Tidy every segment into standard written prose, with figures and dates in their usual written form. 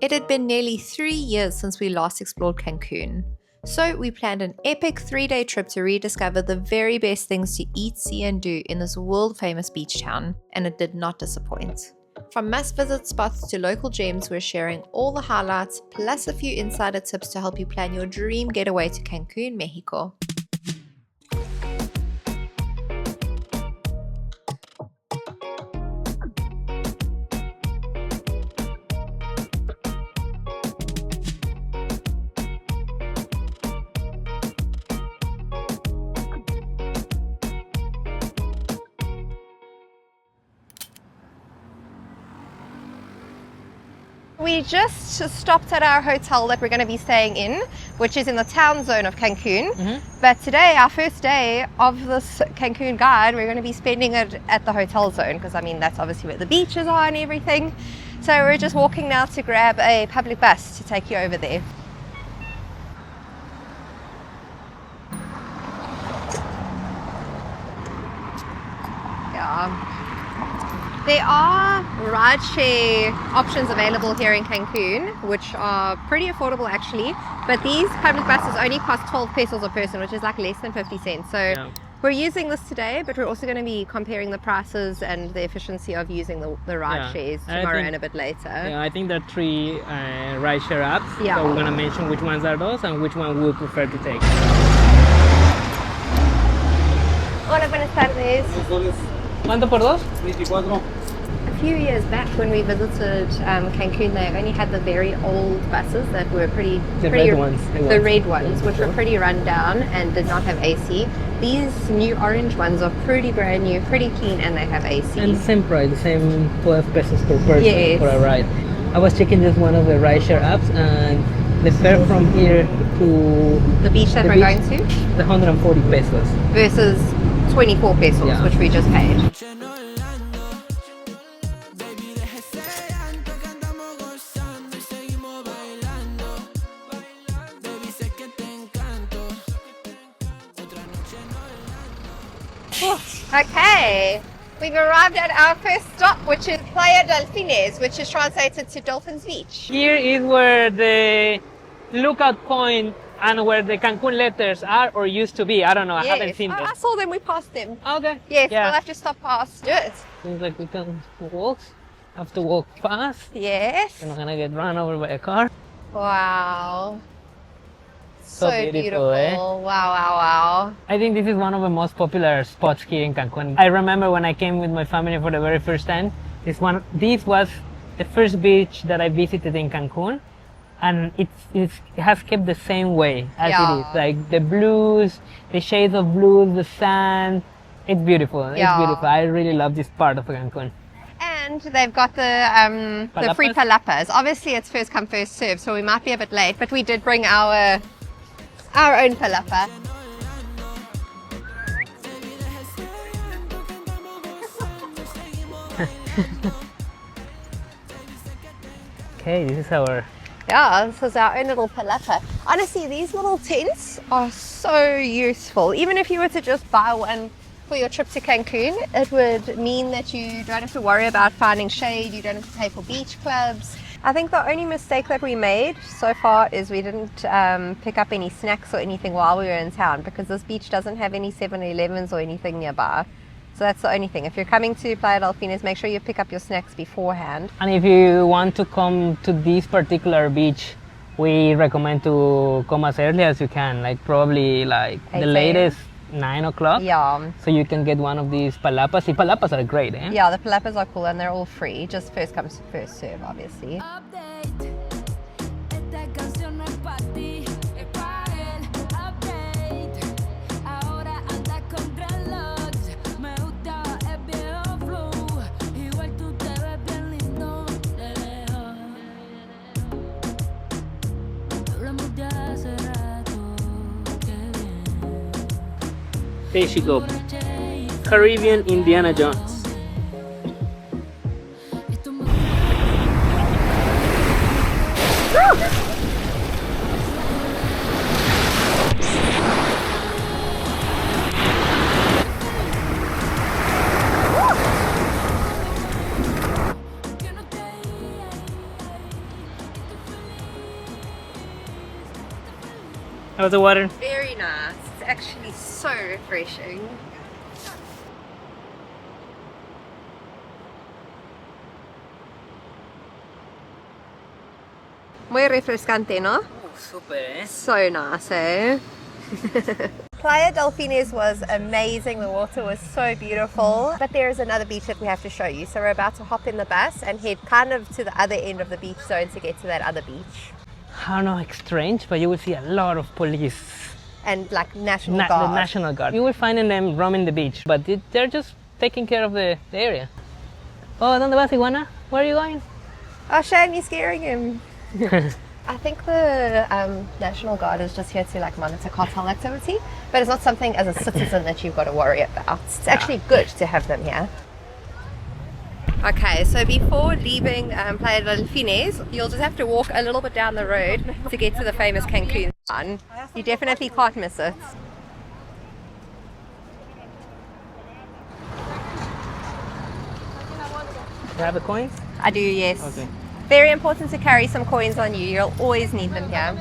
It had been nearly 3 years since we last explored Cancun, so we planned an epic 3-day trip to rediscover the very best things to eat, see, and do in this world-famous beach town, and it did not disappoint. From must-visit spots to local gems, we're sharing all the highlights, plus a few insider tips to help you plan your dream getaway to Cancun, Mexico. We just stopped at our hotel that we're going to be staying in, which is in the town zone of Cancun. But today, our first day of this Cancun guide, we're going to be spending it at the hotel zone because, I mean, that's obviously where the beaches are and everything. So we're just walking now to grab a public bus to take you over there. Yeah. There are rideshare options available here in Cancun, which are pretty affordable actually, but these public buses only cost 12 pesos a person, which is like less than 50 cents. So yeah, we're using this today, but we're also going to be comparing the prices and the efficiency of using the ride shares tomorrow and a bit later. Yeah, I think there are 3 rideshare apps, so we're going to mention which ones are those and which one we would prefer to take. Hola, buenas tardes. ¿Cuánto por dos? 24. A few years back when we visited Cancun, they only had the very old buses that were pretty red ones. The red ones, which were pretty run down and did not have AC. These new orange ones are pretty brand new, pretty clean, and they have AC. And the same price, the same 12 pesos per person for a ride. I was checking just one of the rideshare apps, and the fare from here to the beach that we're going to, the 140 pesos versus 24 pesos, which we just paid. Okay, we've arrived at our first stop, which is Playa Delfines, which is translated to Dolphin's Beach. Here is where the lookout point and where the Cancun letters are or used to be. I don't know, I haven't seen them. I saw them, we passed them. Okay. Yes, we'll have to stop past it. Seems like we can walk. Have to walk fast. Yes. We're not gonna get run over by a car. Wow. So beautiful. Wow, wow, wow. I think this is one of the most popular spots here in Cancun. I remember when I came with my family for the very first time, this was the first beach that I visited in Cancun. And it has kept the same way as it is. Like the blues, the shades of blues, the sand. It's beautiful. It's beautiful. I really love this part of Cancun. And they've got the free palapas. Obviously, it's first come, first serve, so we might be a bit late. But we did bring our own palapa. Okay, this is our... Yeah, this is our own little palapa. Honestly, these little tents are so useful. Even if you were to just buy one for your trip to Cancun, it would mean that you don't have to worry about finding shade, you don't have to pay for beach clubs. I think the only mistake that we made so far is we didn't pick up any snacks or anything while we were in town, because this beach doesn't have any 7-Elevens or anything nearby. So that's the only thing. If you're coming to Playa Delfines, make sure you pick up your snacks beforehand. And if you want to come to this particular beach, we recommend to come as early as you can, like probably like the latest 9 o'clock. Yeah. So you can get one of these palapas. The palapas are great, eh? Yeah, the palapas are cool and they're all free. Just first come, first serve, obviously. There she goes. Caribbean Indiana Jones. How's the water? Very nice. It's actually so refreshing. Muy refrescante, ¿no? Super, eh? So nice, eh? Playa Dolphines was amazing. The water was so beautiful. But there is another beach that we have to show you. So we're about to hop in the bus and head kind of to the other end of the beach zone to get to that other beach. I don't know, it's strange, but you will see a lot of police. And like National The Guard. National Guard. You will find them roaming the beach, but they're just taking care of the area. Oh, ¿dónde vas, iguana? Where are you going? Oh, Shane, you're scaring him. I think the National Guard is just here to like monitor cartel activity, but it's not something as a citizen that you've got to worry about. It's actually good to have them here. Okay, so before leaving Playa Dolphines, you'll just have to walk a little bit down the road to get to the famous Cancun one. You definitely can't miss it. You have the coins? I do, yes. Okay. Very important to carry some coins on you. You'll always need them here.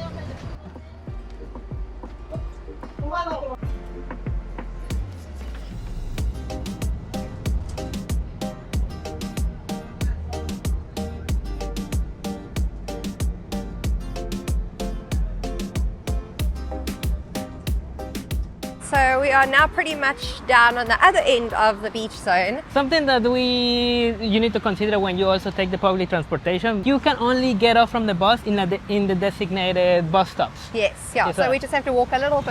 So we are now pretty much down on the other end of the beach zone. Something that you need to consider when you also take the public transportation, you can only get off from the bus in the designated bus stops. Yes, yeah. Yes, So we just have to walk a little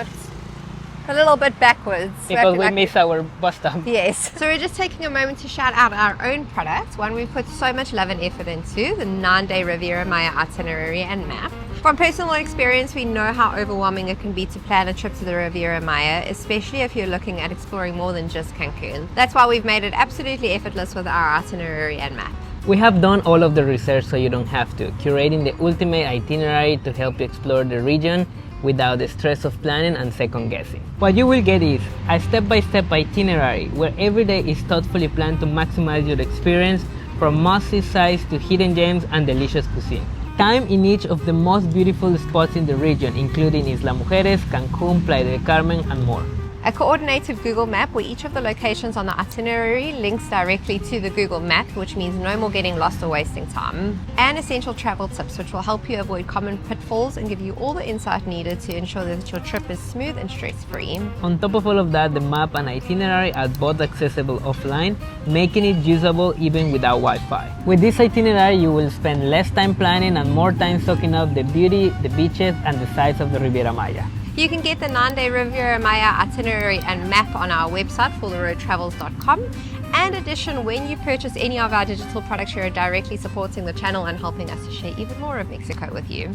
bit backwards. Because we miss our bus stop. Yes. So we're just taking a moment to shout out our own product, one we put so much love and effort into, the 9-day Riviera Maya itinerary and map. From personal experience, we know how overwhelming it can be to plan a trip to the Riviera Maya, especially if you're looking at exploring more than just Cancun. That's why we've made it absolutely effortless with our itinerary and map. We have done all of the research so you don't have to, curating the ultimate itinerary to help you explore the region without the stress of planning and second guessing. What you will get is a step-by-step itinerary where every day is thoughtfully planned to maximize your experience, from must-see sites to hidden gems and delicious cuisine. Time in each of the most beautiful spots in the region, including Isla Mujeres, Cancun, Playa del Carmen, and more. A coordinated Google map where each of the locations on the itinerary links directly to the Google map, which means no more getting lost or wasting time. And essential travel tips, which will help you avoid common pitfalls and give you all the insight needed to ensure that your trip is smooth and stress-free. On top of all of that, the map and itinerary are both accessible offline, making it usable even without Wi-Fi. With this itinerary, you will spend less time planning and more time soaking up the beauty, the beaches, and the sights of the Riviera Maya. You can get the 9-day Riviera Maya itinerary and map on our website, fulltheroadtravels.com. And in addition, when you purchase any of our digital products, you're directly supporting the channel and helping us to share even more of Mexico with you.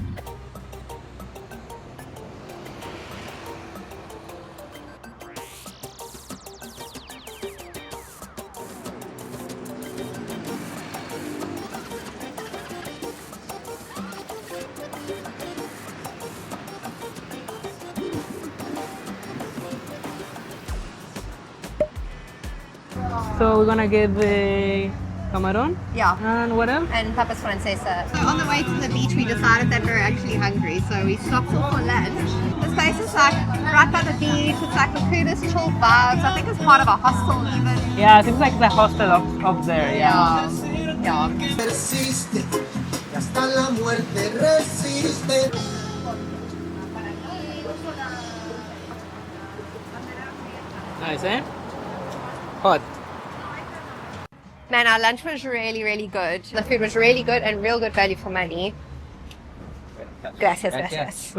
So we're gonna get the camaron? Yeah. And what else? And papas francesa. So on the way to the beach, we decided that we were actually hungry, so we stopped off for lunch. This place is like right by the beach. It's like the coolest chill vibes. I think it's part of a hostel even. Yeah, it seems like the hostel up there. Yeah. Yeah. Persiste, y hasta la muerte resiste. Nice, eh? Hot. Man, our lunch was really, really good. The food was really good and real good value for money. Gracias, gracias.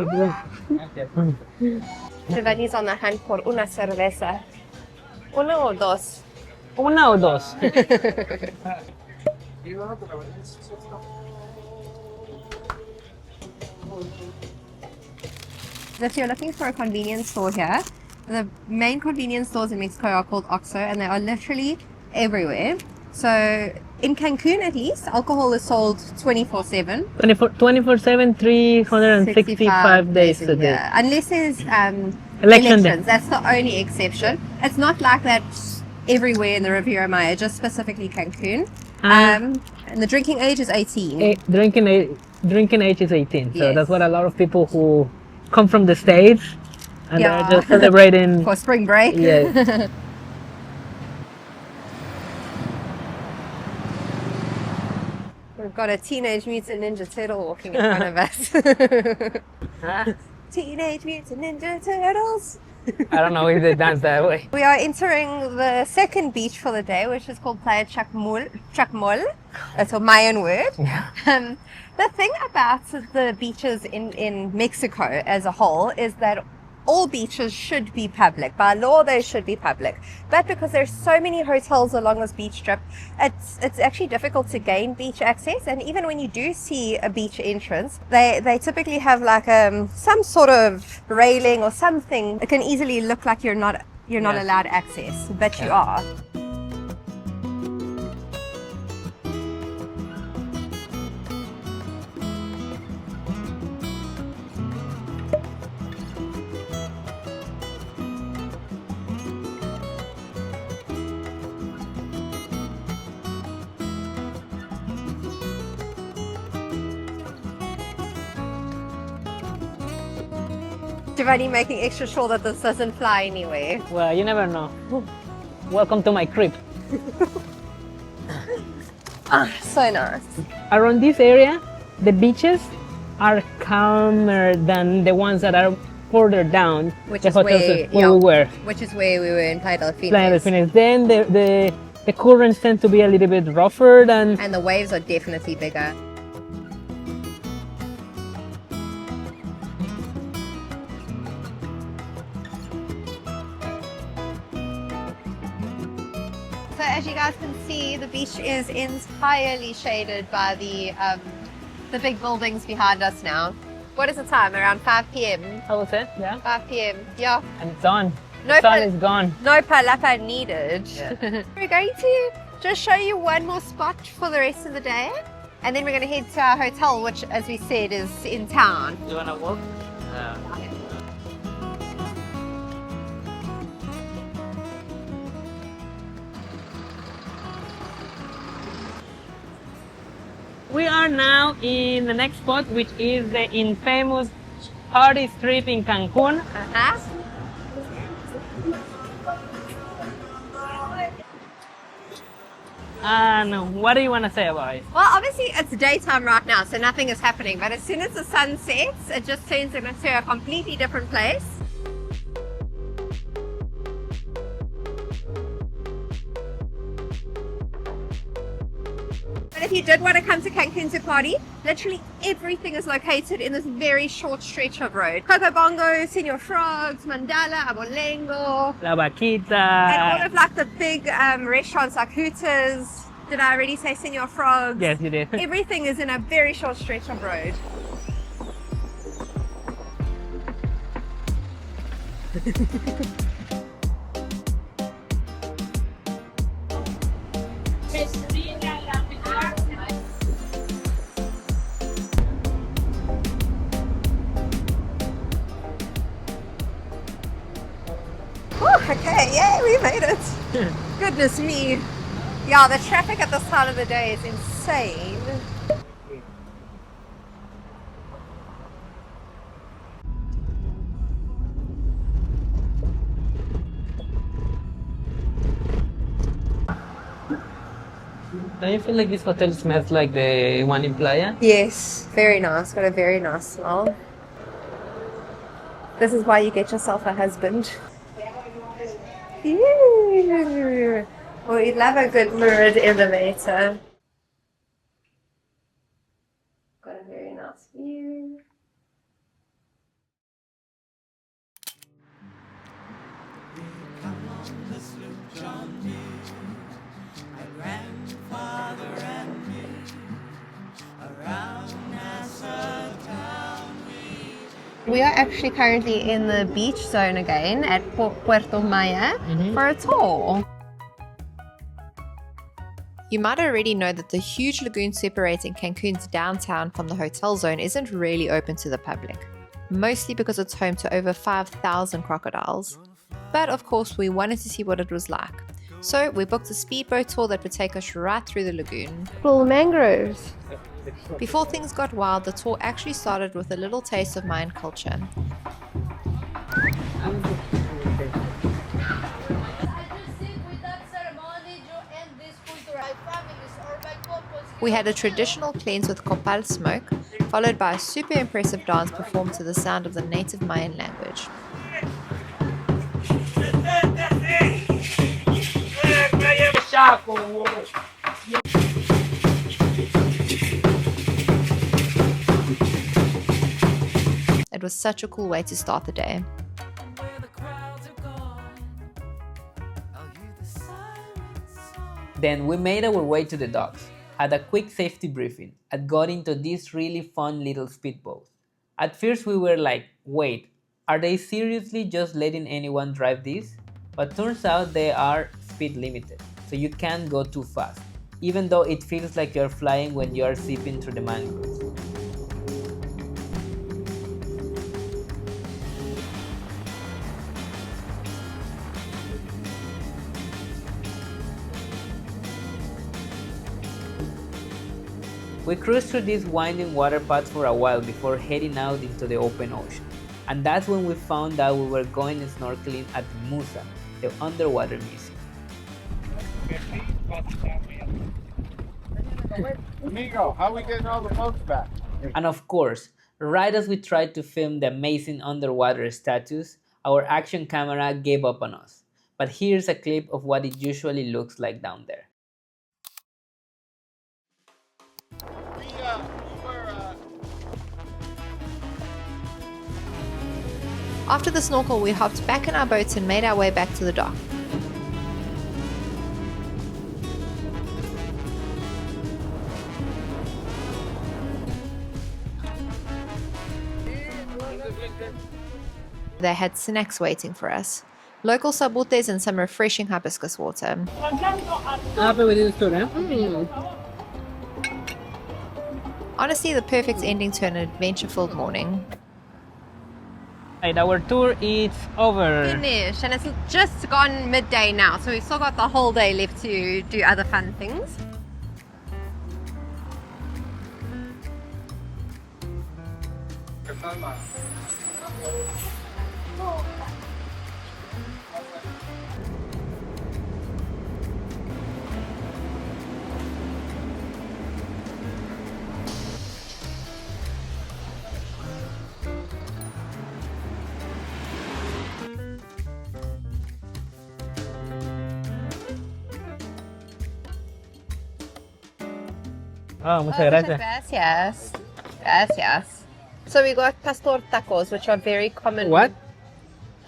Giovanni's on the hunt for una cerveza. Una o dos? Una o dos. If you're looking for a convenience store here, the main convenience stores in Mexico are called OXXO, and they are literally everywhere. So in Cancun, at least, alcohol is sold 24/7. 24/7, 365 days a day. Yeah. Unless there's Election day. elections. That's the only exception. It's not like that everywhere in the Riviera Maya, just specifically Cancun. And the drinking age is 18. Drinking age is 18. So Yes. that's what a lot of people who come from the States and Yeah. they're just celebrating. For spring break. Yes. We've got a Teenage Mutant Ninja Turtle walking in front of us. Huh? Teenage Mutant Ninja Turtles. I don't know if they dance that way. We are entering the second beach for the day, which is called Playa Chac. That's a Mayan word. Yeah. The thing about the beaches in Mexico as a whole is that all beaches should be public. By law, they should be public. But because there's so many hotels along this beach strip, it's actually difficult to gain beach access. And even when you do see a beach entrance, they typically have like some sort of railing or something. It can easily look like you're not Yes. allowed access, but you Yeah. are. Giovanni making extra sure that this doesn't fly anywhere. Well, you never know. Welcome to my crib. So nice. Around this area, the beaches are calmer than the ones that are further down. Which the is hotels where- where we were. Which is where we were in Playa Dolphin. Playa del Fines. Then the currents tend to be a little bit rougher than. And the waves are definitely bigger. So as you guys can see, the beach is entirely shaded by the big buildings behind us now. What is the time? Around 5 p.m. I would say, yeah. 5 p.m. Yeah. And it's on. No The sun pal- is gone. No palapa needed. Yeah. We're going to just show you one more spot for the rest of the day. And then we're going to head to our hotel, which, as we said, is in town. You wanna walk? We are now in the next spot, which is the infamous party strip in Cancun. Uh-huh. And what do you want to say about it? Well, obviously it's daytime right now, so nothing is happening. But as soon as the sun sets, it just turns into a completely different place. But if you did want to come to Cancun to party, literally everything is located in this very short stretch of road. Coco Bongo, Senor Frogs, Mandala, Abolengo, La Vaquita. and all of like the big restaurants like Hooters. Did I already say Senor Frogs? Yes, you did. Everything is in a very short stretch of road. Okay, yay, we made it. Goodness me. Yeah, the traffic at this time of the day is insane. Don't you feel like this hotel smells like the one in Playa? Yes, very nice. Got a very nice smell. This is why you get yourself a husband. Ew. Well, you'd love a good mirrored elevator. Got a very nice view. We are actually currently in the beach zone again at Puerto Maya for a tour. You might already know that the huge lagoon separating Cancun's downtown from the hotel zone isn't really open to the public, mostly because it's home to over 5,000 crocodiles. But of course, we wanted to see what it was like. So we booked a speedboat tour that would take us right through the lagoon. Little mangroves. Before things got wild, the tour actually started with a little taste of Mayan culture. We had a traditional cleanse with copal smoke, followed by a super impressive dance performed to the sound of the native Mayan language. It was such a cool way to start the day. Then we made our way to the docks, had a quick safety briefing, and got into this really fun little speedboat. At first we were like, wait, are they seriously just letting anyone drive this? But turns out they are speed limited, so you can't go too fast, even though it feels like you're flying when you are zipping through the mangroves. We cruised through these winding water paths for a while before heading out into the open ocean. And that's when we found out we were going snorkeling at Musa, the underwater museum. Amigo, how are we getting all the boats back? And of course, right as we tried to film the amazing underwater statues, our action camera gave up on us. But here's a clip of what it usually looks like down there. After the snorkel, we hopped back in our boats and made our way back to the dock. They had snacks waiting for us. Local sabutes and some refreshing hibiscus water. Honestly, the perfect ending to an adventure-filled morning. Right, our tour is over. Finished, and it's just gone midday now, so we've still got the whole day left to do other fun things. Oh, muchas gracias. Gracias. Gracias. So we got pastor tacos, which are very common. What?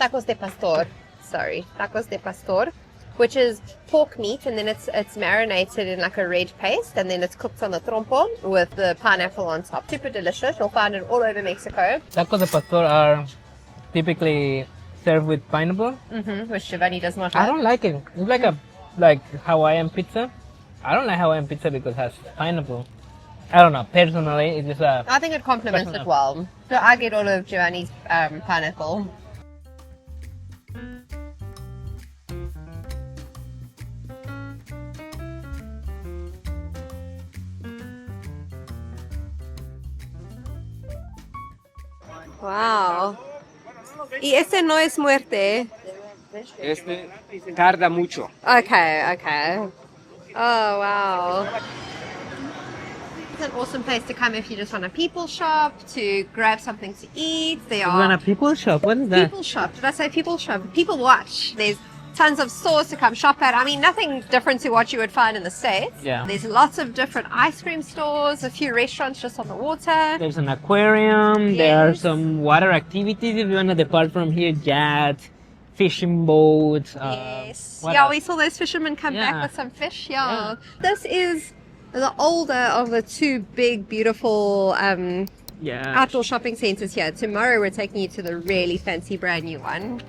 Tacos de pastor. Sorry, tacos de pastor, which is pork meat, and then it's marinated in like a red paste, and then it's cooked on the trompo with the pineapple on top. Super delicious. You'll find it all over Mexico. Tacos de pastor are typically served with pineapple. Which Giovanni does not like. I don't like it. It's like a Hawaiian pizza. I don't like Hawaiian pizza because it has pineapple. I don't know. Personally, it's just a... I think it complements it well. So I get all of Giovanni's pineapple. Wow. Y este no es muerte. Este tarda mucho. Okay. Oh, wow. It's an awesome place to come if you just want a people shop, to grab something to eat. There You want are a people shop? What is that? people shop. Did I say people shop? People watch. There's tons of stores to come shop at. I mean, nothing different to what you would find in the States. Yeah. There's lots of different ice cream stores, a few restaurants just on the water. There's an aquarium. There are Yes. some water activities if you want to depart from here. Yacht, fishing boats. Yes. what Yeah, else? we saw those fishermen come Yeah. back with some fish. Yeah. This is the older of the two big, beautiful Yeah. outdoor shopping centers here. Tomorrow we're taking you to the really fancy brand new one.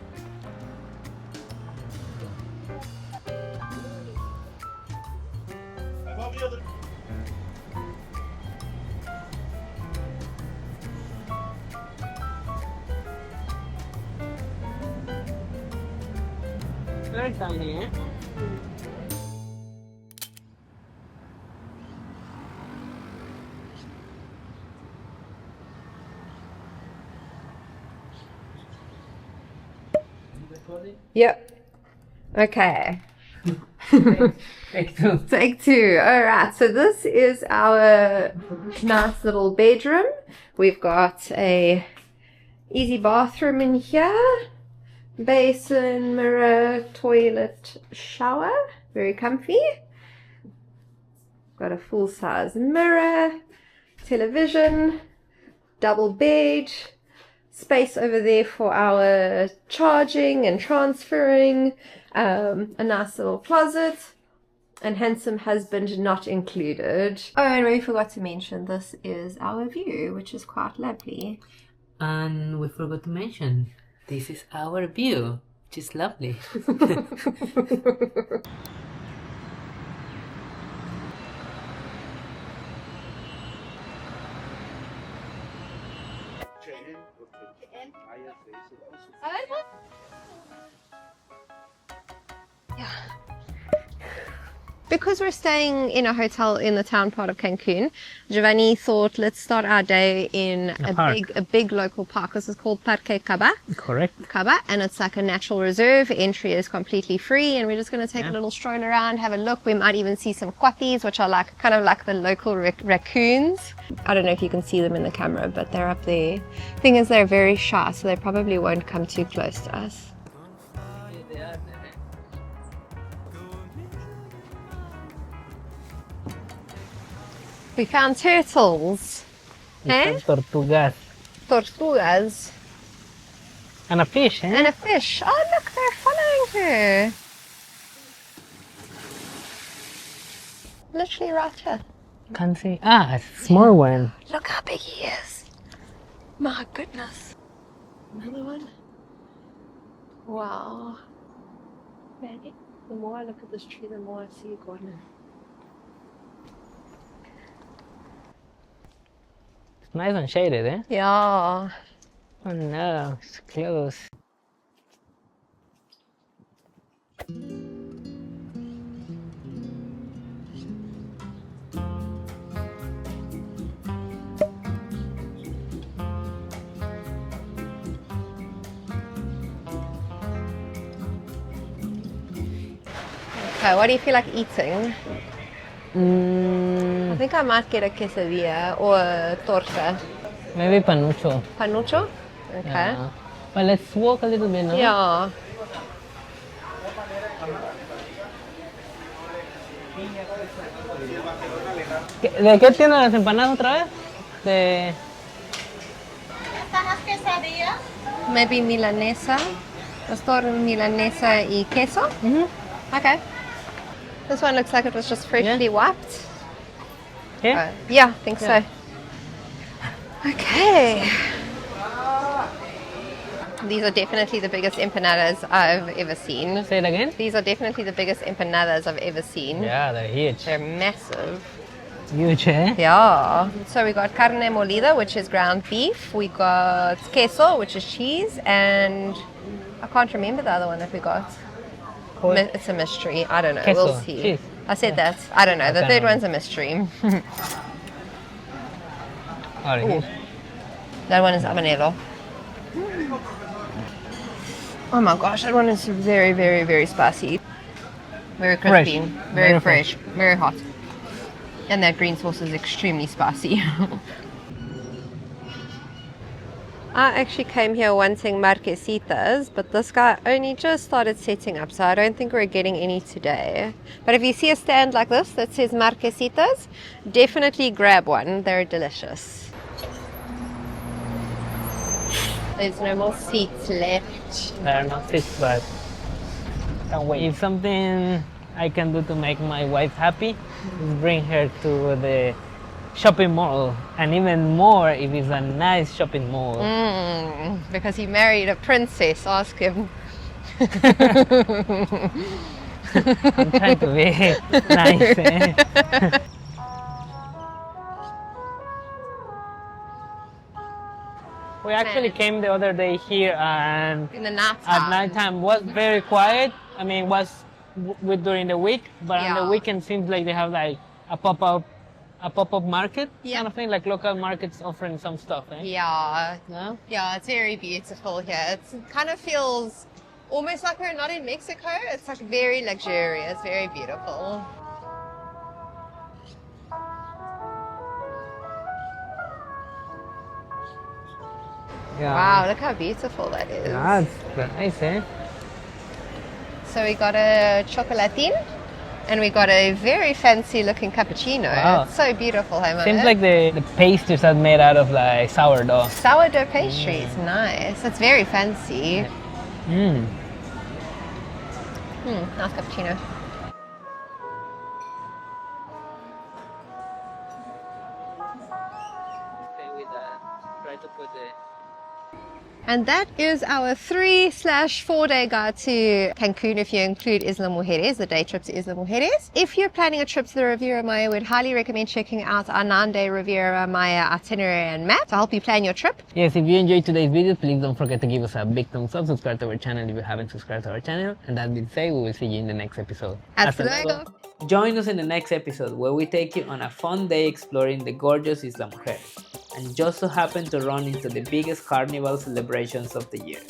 Very tiny, eh? Yep. Okay. Take two. Take two. All right. So this is our nice little bedroom. We've got a easy bathroom in here. Basin, mirror, toilet, shower. Very comfy. Got a full-size mirror, television, double bed, space over there for our charging and transferring, a nice little closet, and handsome husband not included. Oh, and we forgot to mention this is our view, which is quite lovely. And we forgot to mention, this is our view, which is lovely. Yeah. Because we're staying in a hotel in the town part of Cancun, Giovanni thought let's start our day in a big local park. This is called Parque Kabah. Correct. Kabah, and it's like a natural reserve. Entry is completely free, and we're just going to take a little stroll around, have a look. We might even see some kwatties, which are like kind of like the local raccoons. I don't know if you can see them in the camera, but they're up there. Thing is, they're very shy, so they probably won't come too close to us. We found turtles. Eh? Tortugas. Tortugas. And a fish, eh? And a fish. Oh, look, they're following her. Literally right here. Can't see. Ah, a small one. Look how big he is. My goodness. Another one. Wow. Maggie, the more I look at this tree, the more I see a garden. It's nice and shaded, eh? Yeah. Oh no, it's close. Okay, what do you feel like eating? I think I might get a quesadilla or a torta. Maybe panucho. Panucho? Okay. Yeah. But let's walk a little bit, no? Yeah. ¿De qué tienen las empanadas otra vez? De... Están las quesadillas. Maybe milanesa. Pastor milanesa y queso? Okay. This one looks like it was just freshly wiped. Yeah? Yeah, I think so. Okay. These are definitely the biggest empanadas I've ever seen. Say it again? These are definitely the biggest empanadas I've ever seen. Yeah, they're huge. They're massive. Huge, eh? Yeah. So we got carne molida, which is ground beef. We got queso, which is cheese, and I can't remember the other one that we got. It's a mystery. I don't know. Queso, We'll see. cheese. I said that. I don't know. The Okay. third one's a mystery. Alright. That one is habanero. Oh my gosh, that one is very, very, very spicy. Very crispy. Fresh. Very Very fresh. Very hot. And that green sauce is extremely spicy. I actually came here wanting marquesitas, but this guy only just started setting up, so I don't think we're getting any today. But if you see a stand like this that says marquesitas, definitely grab one. They're delicious. There's no more seats left. There are no seats, but can't wait. If something I can do to make my wife happy is bring her to the shopping mall, and even more if it's a nice shopping mall. Because he married a princess, ask him. I'm trying to be nice. Eh? We actually came the other day here, and In the night at nighttime was very quiet. I mean, it was during the week, but on the Yeah. weekend seems like they have like a pop-up market kind of thing, like local markets offering some stuff. Eh? Yeah, No? yeah, it's very beautiful here. It kind of feels almost like we're not in Mexico. It's like very luxurious, very beautiful. Yeah. Wow, look how beautiful that is. Yeah, it's nice, eh? So we got a chocolatín and we got a very fancy looking cappuccino. Wow. It's so beautiful, hey, Seems like the pastries are made out of like sourdough. sourdough pastries, nice. It's very fancy. Mm. Nice cappuccino. And that is our 3/4 day guide to Cancun if you include Isla Mujeres, the day trip to Isla Mujeres. If you're planning a trip to the Riviera Maya, I would highly recommend checking out our 9-day Riviera Maya itinerary and map to help you plan your trip. Yes, if you enjoyed today's video, please don't forget to give us a big thumbs up, subscribe to our channel if you haven't subscribed to our channel, and that being said, we will see you in the next episode. Hasta luego. Join us in the next episode where we take you on a fun day exploring the gorgeous Isla Mujeres, and just so happen to run into the biggest carnival celebrations of the year.